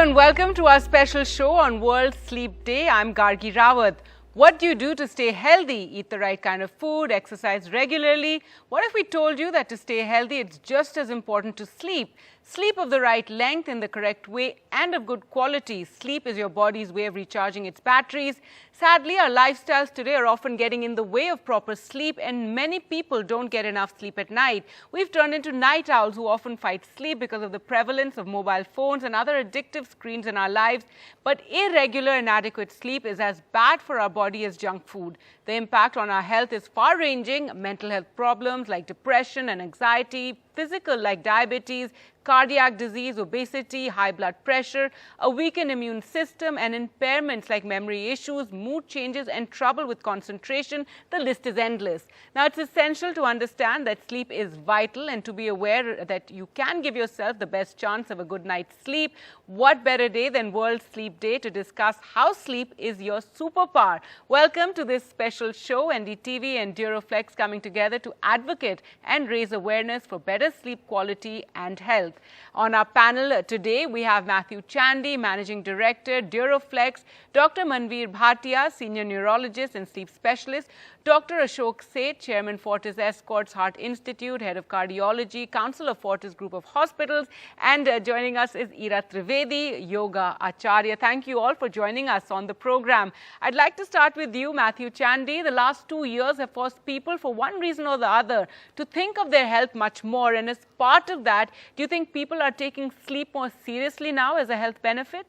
and welcome to our special show on World Sleep Day. I'm Gargi Rawat. What do you do to stay healthy? Eat the right kind of food, exercise regularly. What if we told you that to stay healthy, it's just as important to sleep? Sleep of the right length in the correct way and of good quality. Sleep is your body's way of recharging its batteries. Sadly, our lifestyles today are often getting in the way of proper sleep, and many people don't get enough sleep at night. We've turned into night owls who often fight sleep because of the prevalence of mobile phones and other addictive screens in our lives. But irregular, inadequate sleep is as bad for our body as junk food. The impact on our health is far-ranging. Mental health problems like depression and anxiety, physical like diabetes, cardiac disease, obesity, high blood pressure, a weakened immune system, and impairments like memory issues, mood changes, and trouble with concentration. The list is endless. Now, it's essential to understand that sleep is vital and to be aware that you can give yourself the best chance of a good night's sleep. What better day than World Sleep Day to discuss how sleep is your superpower? Welcome to this special show. NDTV and Duroflex coming together to advocate and raise awareness for better sleep quality and health. On our panel today, we have Matthew Chandy, Managing Director, Duroflex, Dr. Manveer Bhatia, Senior Neurologist and Sleep Specialist, Dr. Ashok Seth, Chairman Fortis Escorts Heart Institute, Head of Cardiology, Council of Fortis Group of Hospitals, and joining us is Ira Trivedi, Yoga Acharya. Thank you all for joining us on the program. I'd like to start with you, Matthew Chandy. The last 2 years have forced people, for one reason or the other, to think of their health much more. And as part of that, do you think people are taking sleep more seriously now as a health benefit?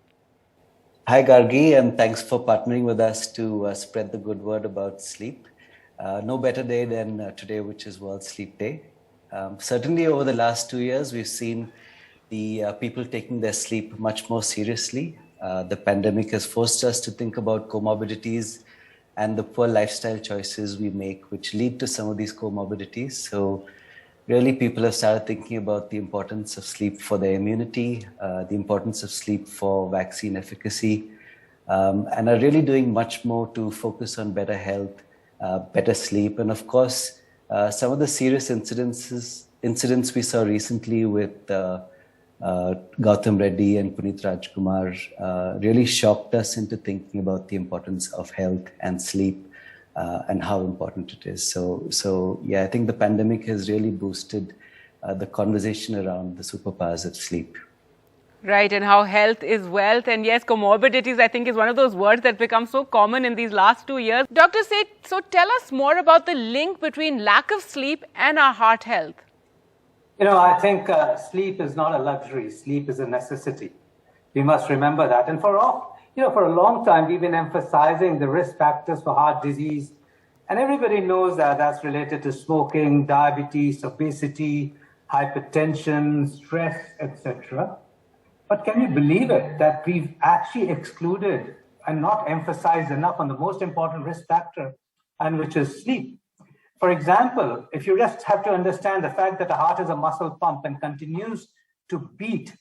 Hi, Gargi, and thanks for partnering with us to spread the good word about sleep. No better day than today, which is World Sleep Day. Certainly over the last 2 years, we've seen the people taking their sleep much more seriously. The pandemic has forced us to think about comorbidities and the poor lifestyle choices we make, which lead to some of these comorbidities. So really, people have started thinking about the importance of sleep for their immunity, the importance of sleep for vaccine efficacy, and are really doing much more to focus on better health, better sleep. And of course, some of the serious incidents we saw recently with Gautam Reddy and Puneet Rajkumar really shocked us into thinking about the importance of health and sleep and how important it is. So yeah, I think the pandemic has really boosted the conversation around the superpowers of sleep. Right, and how health is wealth. And yes, comorbidities, I think, is one of those words that become so common in these last 2 years. Dr. Seth, so tell us more about the link between lack of sleep and our heart health. You know, I think sleep is not a luxury. Sleep is a necessity. We must remember that. And for a long time, we've been emphasizing the risk factors for heart disease. And everybody knows that that's related to smoking, diabetes, obesity, hypertension, stress, etc. But can you believe it that we've actually excluded and not emphasized enough on the most important risk factor, and which is sleep? For example, if you just have to understand the fact that the heart is a muscle pump and continues to beat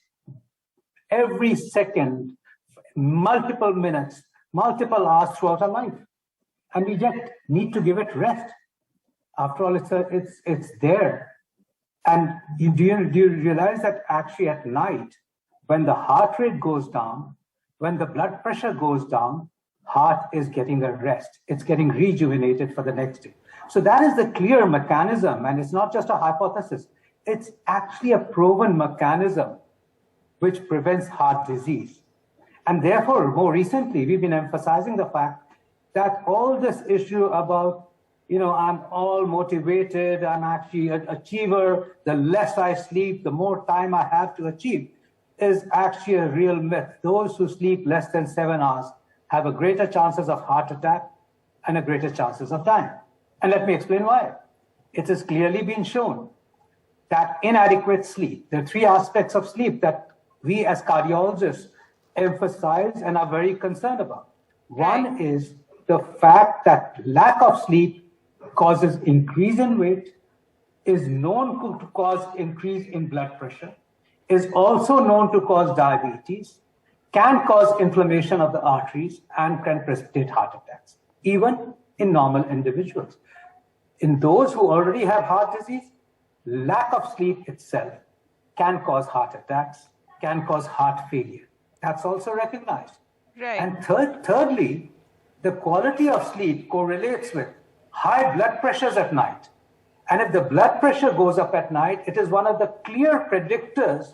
every second, multiple minutes, multiple hours throughout our life, and we just need to give it rest. After all, it's there. And do you realize that actually at night, when the heart rate goes down, when the blood pressure goes down, heart is getting a rest. It's getting rejuvenated for the next day. So that is the clear mechanism, and it's not just a hypothesis. It's actually a proven mechanism which prevents heart disease. And therefore, more recently, we've been emphasizing the fact that all this issue about, I'm all motivated, I'm actually an achiever, the less I sleep, the more time I have to achieve, is actually a real myth. Those who sleep less than 7 hours have a greater chances of heart attack and a greater chances of dying. And let me explain why. It has clearly been shown that inadequate sleep, there are 3 aspects of sleep that we as cardiologists emphasize and are very concerned about. One is the fact that lack of sleep causes increase in weight, is known to cause increase in blood pressure, is also known to cause diabetes, can cause inflammation of the arteries, and can precipitate heart attacks, even in normal individuals. In those who already have heart disease, lack of sleep itself can cause heart attacks, can cause heart failure. That's also recognized. Right. And thirdly, the quality of sleep correlates with high blood pressures at night. And if the blood pressure goes up at night, it is one of the clear predictors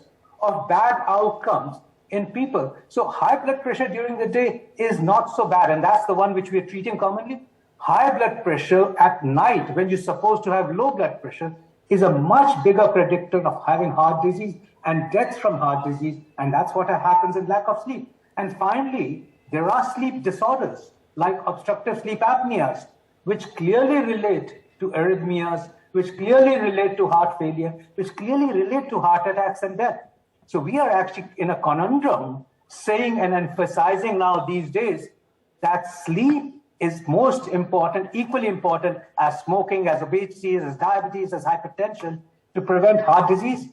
of bad outcomes in people. So high blood pressure during the day is not so bad. And that's the one which we are treating commonly. High blood pressure at night, when you're supposed to have low blood pressure, is a much bigger predictor of having heart disease and deaths from heart disease. And that's what happens in lack of sleep. And finally, there are sleep disorders like obstructive sleep apneas, which clearly relate to arrhythmias, which clearly relate to heart failure, which clearly relate to heart attacks and death. So we are actually in a conundrum saying and emphasizing now these days that sleep is most important, equally important as smoking, as obesity, as diabetes, as hypertension, to prevent heart disease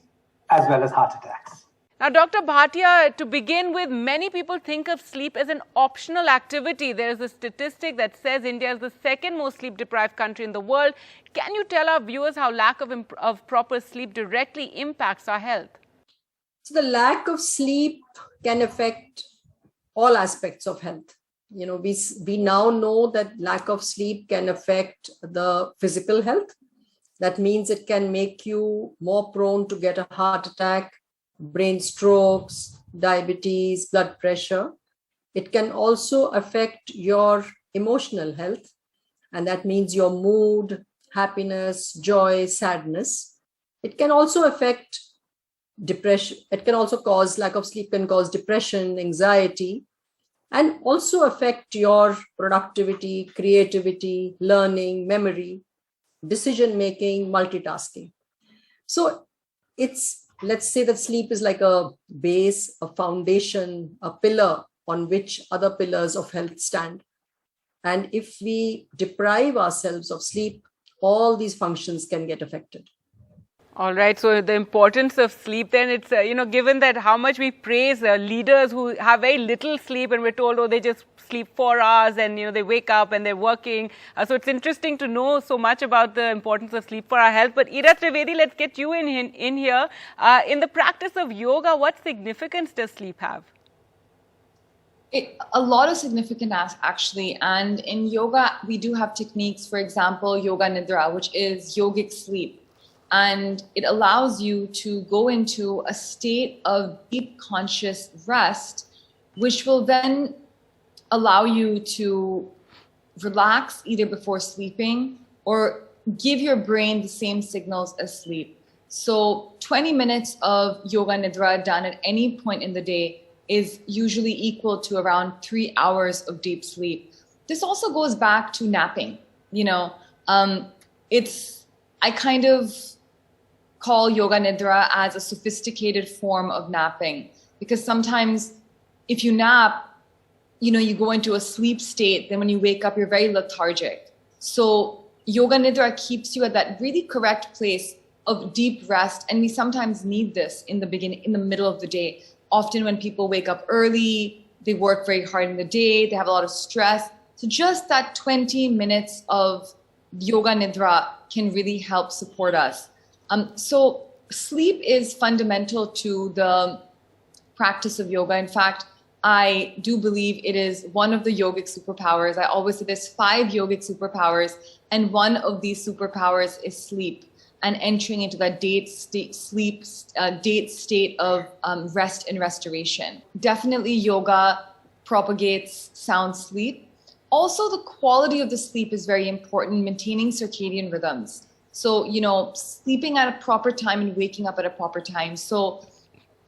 as well as heart attacks. Now, Dr. Bhatia, to begin with, many people think of sleep as an optional activity. There is a statistic that says India is the second most sleep-deprived country in the world. Can you tell our viewers how lack of proper sleep directly impacts our health? So the lack of sleep can affect all aspects of health. You know, we now know that lack of sleep can affect the physical health. That means it can make you more prone to get a heart attack, brain strokes, diabetes, blood pressure. It can also affect your emotional health. And that means your mood, happiness, joy, sadness. It can also affect depression. It can also cause, lack of sleep can cause depression, anxiety, and also affect your productivity, creativity, learning, memory, decision-making, multitasking. So let's say that sleep is like a base, a foundation, a pillar on which other pillars of health stand. And if we deprive ourselves of sleep, all these functions can get affected. All right. So the importance of sleep then, it's, given that how much we praise leaders who have very little sleep and we're told, oh, they just sleep 4 hours and, they wake up and they're working. So it's interesting to know so much about the importance of sleep for our health. But Ira Trivedi, let's get you in here. In the practice of yoga, what significance does sleep have? A lot of significance actually. And in yoga, we do have techniques, for example, yoga nidra, which is yogic sleep. And it allows you to go into a state of deep conscious rest, which will then allow you to relax either before sleeping or give your brain the same signals as sleep. So 20 minutes of yoga nidra done at any point in the day is usually equal to around 3 hours of deep sleep. This also goes back to napping. I kind of call yoga nidra as a sophisticated form of napping, because sometimes if you nap, you go into a sleep state, then when you wake up, you're very lethargic. So yoga nidra keeps you at that really correct place of deep rest. And we sometimes need this in the middle of the day. Often when people wake up early, they work very hard in the day, they have a lot of stress. So just that 20 minutes of yoga nidra can really help support us. So sleep is fundamental to the practice of yoga. In fact, I do believe it is one of the yogic superpowers. I always say there's 5 yogic superpowers, and one of these superpowers is sleep and entering into that date state of rest and restoration. Definitely yoga propagates sound sleep. Also, the quality of the sleep is very important, maintaining circadian rhythms. So, sleeping at a proper time and waking up at a proper time. So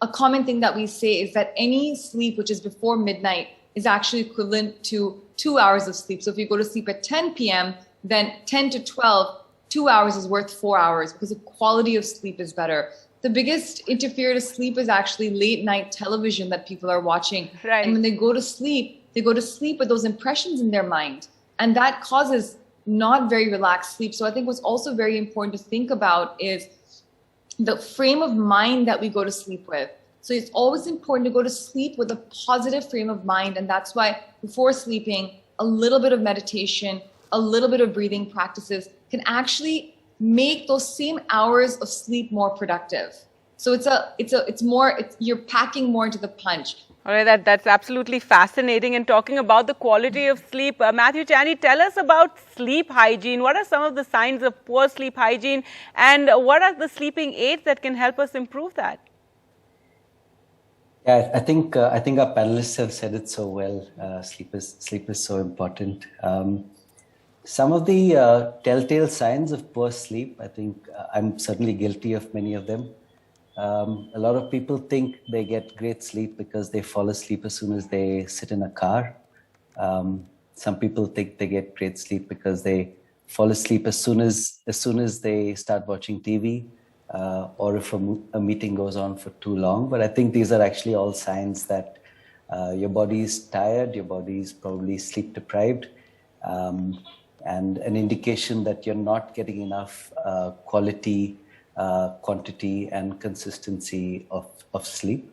a common thing that we say is that any sleep which is before midnight is actually equivalent to 2 hours of sleep. So if you go to sleep at 10 p.m., then 10 to 12, 2 hours is worth 4 hours because the quality of sleep is better. The biggest interferer to sleep is actually late night television that people are watching. Right. And when they go to sleep with those impressions in their mind. And that causes not very relaxed sleep. So I think what's also very important to think about is the frame of mind that we go to sleep with. So it's always important to go to sleep with a positive frame of mind. And that's why before sleeping, a little bit of meditation, a little bit of breathing practices can actually make those same hours of sleep more productive. So you're packing more into the punch. All right, that's absolutely fascinating. And talking about the quality of sleep, Matthew Chaney, tell us about sleep hygiene. What are some of the signs of poor sleep hygiene, and what are the sleeping aids that can help us improve that? Yeah, I think our panelists have said it so well. Sleep is so important. Some of the telltale signs of poor sleep, I think I'm certainly guilty of many of them. A lot of people think they get great sleep because they fall asleep as soon as they sit in a car. Some people think they get great sleep because they fall asleep as soon as they start watching TV, or if a meeting goes on for too long. But I think these are actually all signs that your body is tired, your body is probably sleep deprived, and an indication that you're not getting enough quality, quantity, and consistency of sleep.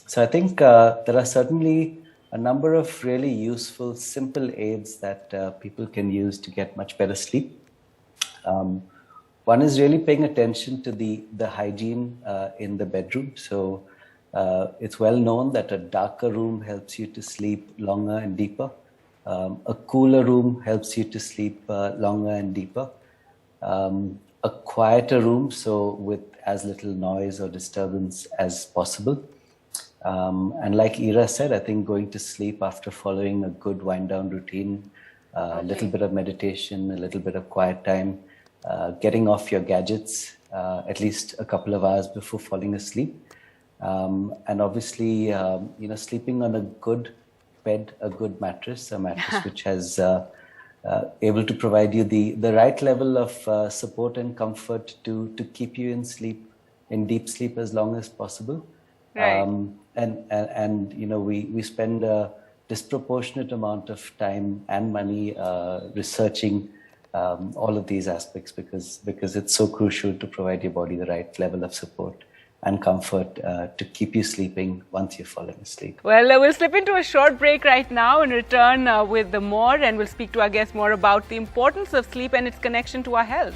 So I think there are certainly a number of really useful, simple aids that people can use to get much better sleep. One is really paying attention to the hygiene in the bedroom. So it's well known that a darker room helps you to sleep longer and deeper. A cooler room helps you to sleep longer and deeper. A quieter room, so with as little noise or disturbance as possible. And like Ira said, I think going to sleep after following a good wind down routine, a little bit of meditation, a little bit of quiet time, getting off your gadgets at least a couple of hours before falling asleep. And obviously, sleeping on a good bed, a good mattress, a mattress which has able to provide you the right level of support and comfort to keep you in deep sleep as long as possible. Right. And we spend a disproportionate amount of time and money researching all of these aspects because it's so crucial to provide your body the right level of support and comfort to keep you sleeping once you've fallen asleep. Well, we'll slip into a short break right now and return with more, and we'll speak to our guests more about the importance of sleep and its connection to our health.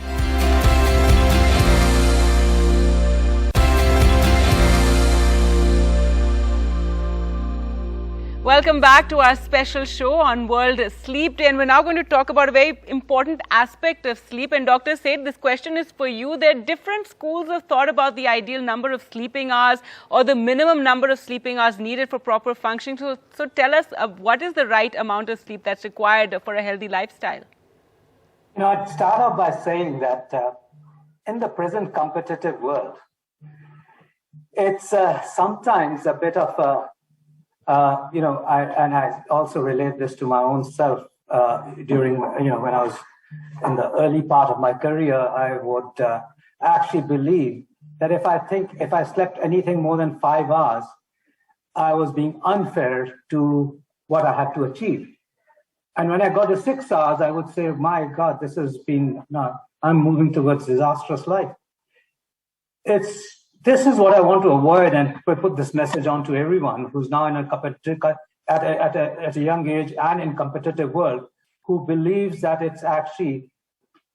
Welcome back to our special show on World Sleep Day, and we're now going to talk about a very important aspect of sleep. And Dr. Seth, this question is for you. There are different schools of thought about the ideal number of sleeping hours or the minimum number of sleeping hours needed for proper functioning. So tell us, what is the right amount of sleep that's required for a healthy lifestyle? I'd start off by saying that in the present competitive world, it's sometimes a bit of a I also relate this to my own self during, when I was in the early part of my career, I would actually believe that if I slept anything more than 5 hours, I was being unfair to what I had to achieve. And when I got to 6 hours, I would say, my God, I'm moving towards disastrous life. This is what I want to avoid, and put this message on to everyone who's now in at a young age and in competitive world, who believes that it's actually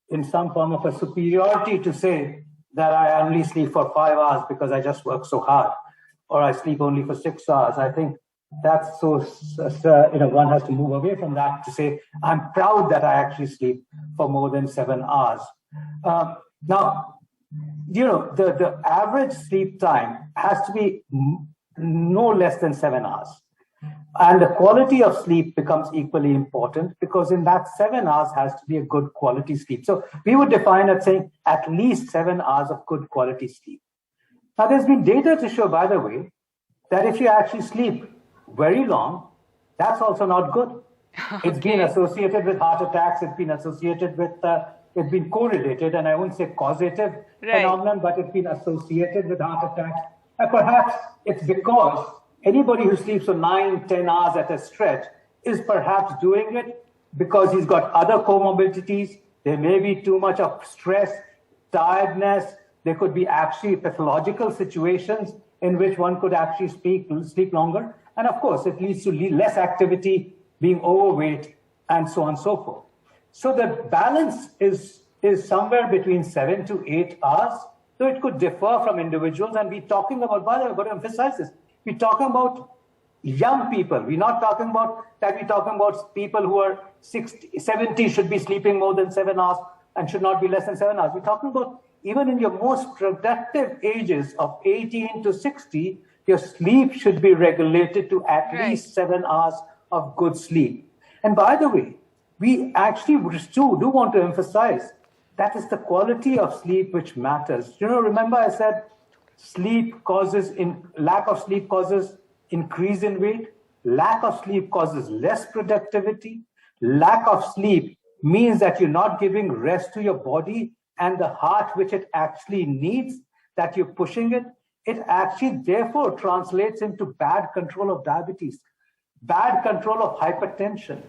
in some form of a superiority to say that I only sleep for 5 hours because I just work so hard, or I sleep only for 6 hours. I think that's one has to move away from that to say, I'm proud that I actually sleep for more than 7 hours. Now, the average sleep time has to be no less than 7 hours. And the quality of sleep becomes equally important, because in that 7 hours has to be a good quality sleep. So we would define it saying at least 7 hours of good quality sleep. Now, there's been data to show, by the way, that if you actually sleep very long, that's also not good. Okay. It's been associated with heart attacks. It's been associated with it's been correlated, and I won't say causative phenomenon, but it's been associated with heart attacks. And perhaps it's because anybody who sleeps for 9-10 hours at a stretch is perhaps doing it because he's got other comorbidities. There may be too much of stress, tiredness. There could be actually pathological situations in which one could actually sleep longer. And of course, it leads to less activity, being overweight, and so on and so forth. So the balance is somewhere between 7 to 8 hours. So it could differ from individuals. And we're talking about, by the way, I've got to emphasize this, we're talking about young people. We're not talking about that. We're talking about people who are 60, 70 should be sleeping more than 7 hours and should not be less than 7 hours. We're talking about even in your most productive ages of 18 to 60, your sleep should be regulated to at least 7 hours of good sleep. And by the way, we actually do want to emphasize that is the quality of sleep which matters. Remember I said lack of sleep causes increase in weight, lack of sleep causes less productivity, lack of sleep means that you're not giving rest to your body and the heart which it actually needs, that you're pushing it. It actually therefore translates into bad control of diabetes, bad control of hypertension,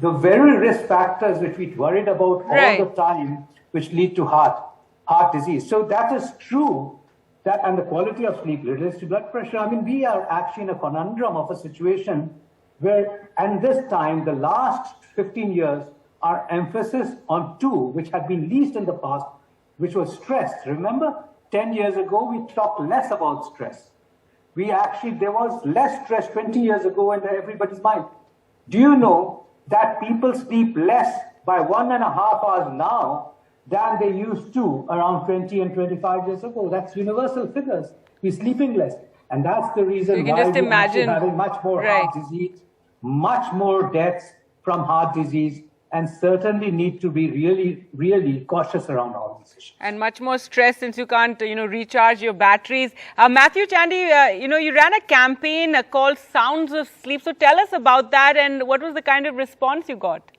the very risk factors which we worried about all the time, which lead to heart disease. So that is true. That and the quality of sleep relates to blood pressure. I mean, we are actually in a conundrum of a situation where, and this time, the last 15 years, our emphasis on two, which had been least in the past, which was stress. Remember, 10 years ago, we talked less about stress. There was less stress 20 years ago in everybody's mind. Do you know that people sleep less by 1.5 hours now than they used to around 20 and 25 years ago? That's universal figures. We're sleeping less. And that's the reason why we're actually having much more heart disease, much more deaths from heart disease, and certainly need to be really, really cautious around all these issues. And much more stress since you can't, recharge your batteries. Matthew Chandy, you ran a campaign called Sounds of Sleep. So tell us about that and what was the kind of response you got?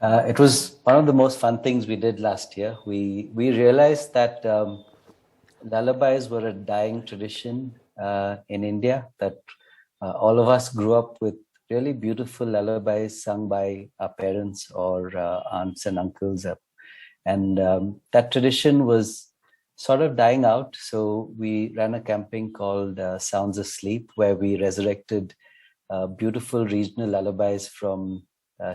It was one of the most fun things we did last year. We realized that lullabies were a dying tradition in India, that all of us grew up with really beautiful lullabies sung by our parents or aunts and uncles. And that tradition was sort of dying out. So we ran a campaign called Sounds of Sleep, where we resurrected beautiful regional lullabies from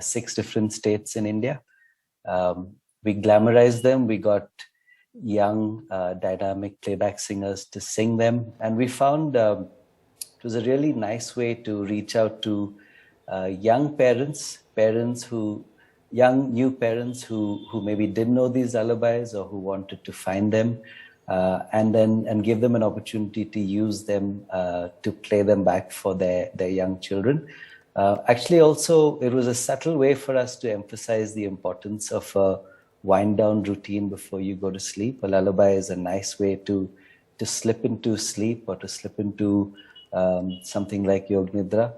6 different states in India. We glamorized them. We got young, dynamic playback singers to sing them. And we found it was a really nice way to reach out to young new parents who maybe didn't know these lullabies or who wanted to find them, and give them an opportunity to use them to play them back for their young children. Actually, also, it was a subtle way for us to emphasize the importance of a wind-down routine before you go to sleep. A lullaby is a nice way to slip into sleep or to slip into something like Yog Nidra.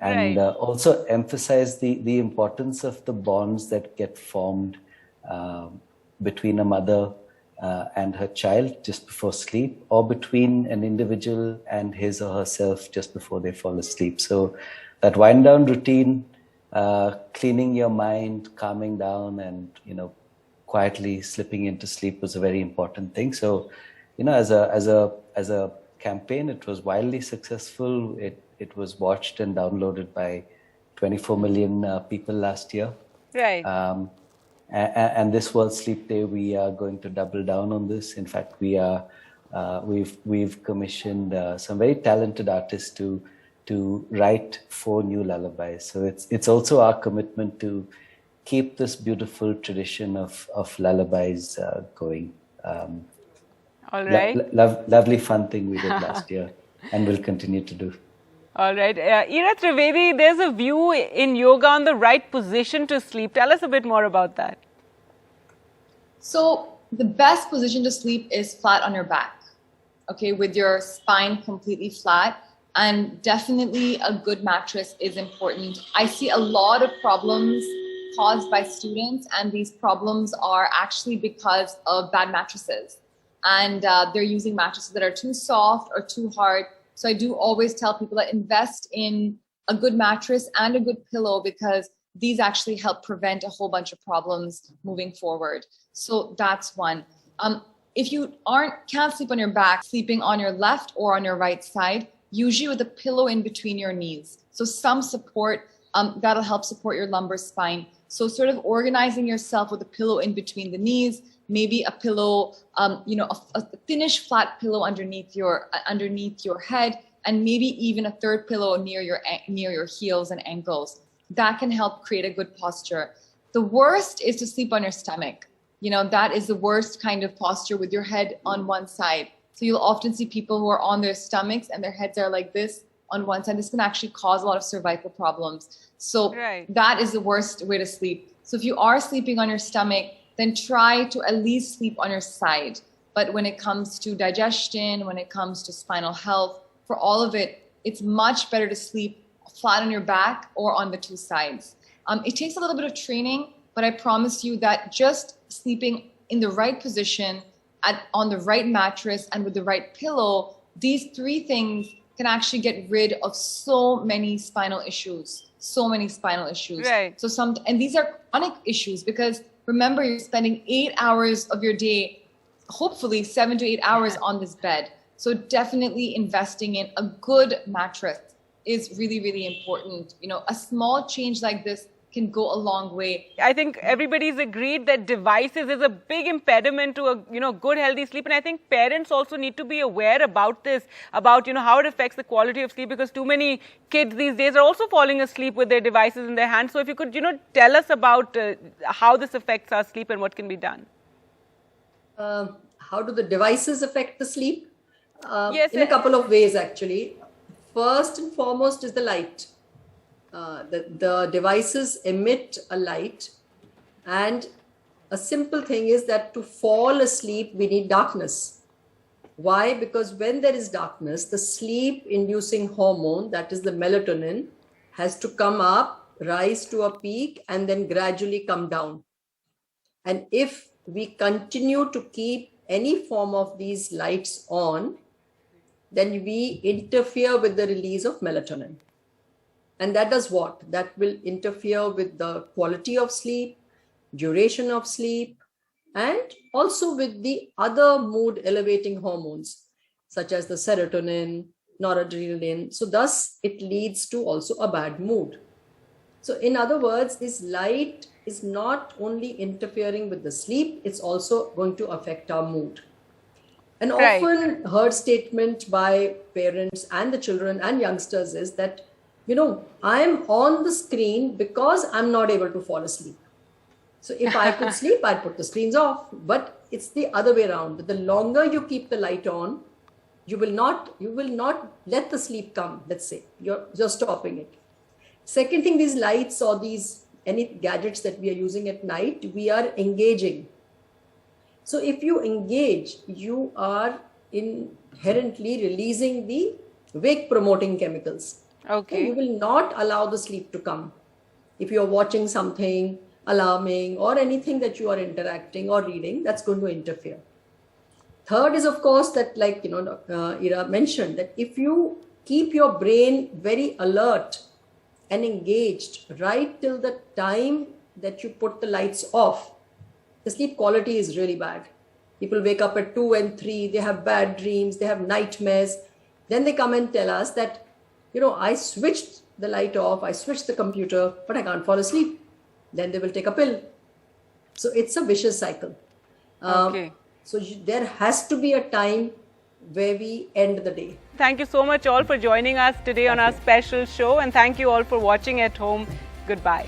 And also emphasize the importance of the bonds that get formed between a mother and her child just before sleep, or between an individual and his or herself just before they fall asleep. So that wind down routine, cleaning your mind, calming down, and quietly slipping into sleep was a very important thing. So as a campaign, it was wildly successful. It was watched and downloaded by 24 million people last year. Right. And this World Sleep Day, we are going to double down on this. In fact, we've commissioned some very talented artists to write 4 new lullabies. So it's also our commitment to keep this beautiful tradition of lullabies going. All right. Lovely fun thing we did last year and will continue to do. All right. Ira Trivedi, there's a view in yoga on the right position to sleep. Tell us a bit more about that. So the best position to sleep is flat on your back, okay, with your spine completely flat. And definitely a good mattress is important. I see a lot of problems caused by students, and these problems are actually because of bad mattresses. And they're using mattresses that are too soft or too hard. So I do always tell people that invest in a good mattress and a good pillow, because these actually help prevent a whole bunch of problems moving forward. So that's one. If you can't sleep on your back, sleeping on your left or on your right side, usually with a pillow in between your knees. So some support, that'll help support your lumbar spine. So sort of organizing yourself with a pillow in between the knees, maybe a pillow, a thinnish flat pillow underneath your head, and maybe even a third pillow near your heels and ankles. That can help create a good posture. The worst is to sleep on your stomach. That is the worst kind of posture with your head on one side. So you'll often see people who are on their stomachs and their heads are like this on one side. This can actually cause a lot of cervical problems. So that is the worst way to sleep. So if you are sleeping on your stomach, then try to at least sleep on your side. But when it comes to digestion, when it comes to spinal health, for all of it, it's much better to sleep flat on your back or on the two sides. It takes a little bit of training, but I promise you that just sleeping in the right position, on the right mattress and with the right pillow, these three things can actually get rid of so many spinal issues. Right. And these are chronic issues because remember, you're spending 8 hours of your day, hopefully 7 to 8 hours on this bed. So definitely investing in a good mattress is really, really important. A small change like this can go a long way. I think everybody's agreed that devices is a big impediment to a good healthy sleep, and I think parents also need to be aware about this, about how it affects the quality of sleep, because too many kids these days are also falling asleep with their devices in their hands. So if you could tell us about how this affects our sleep and what can be done. How do the devices affect the sleep? Yes, in a couple of ways actually. First and foremost is the light. The devices emit a light, and a simple thing is that to fall asleep we need darkness. Why? Because when there is darkness, the sleep inducing hormone, that is the melatonin, has to come up, rise to a peak, and then gradually come down. And if we continue to keep any form of these lights on, then we interfere with the release of melatonin. And that does what? That will interfere with the quality of sleep, duration of sleep, and also with the other mood elevating hormones, such as the serotonin, noradrenaline. So thus it leads to also a bad mood. So in other words, this light is not only interfering with the sleep, it's also going to affect our mood. An often heard statement by parents and the children and youngsters is that, I'm on the screen because I'm not able to fall asleep. So if I could sleep, I'd put the screens off. But it's the other way around. The longer you keep the light on, you will not let the sleep come, let's say. You're stopping it. Second thing, these lights or any gadgets that we are using at night, we are engaging. So if you engage, you are inherently releasing the wake promoting chemicals. Okay. And you will not allow the sleep to come. If you are watching something alarming or anything that you are interacting or reading, that's going to interfere. Third is, of course, that Ira mentioned, that if you keep your brain very alert and engaged right till the time that you put the lights off, the sleep quality is really bad. People wake up at 2 and 3, they have bad dreams, they have nightmares. Then they come and tell us that, I switched the light off, I switched the computer, but I can't fall asleep. Then they will take a pill. So it's a vicious cycle. So there has to be a time where we end the day. Thank you so much all for joining us today on our special show, and thank you all for watching at home. Goodbye.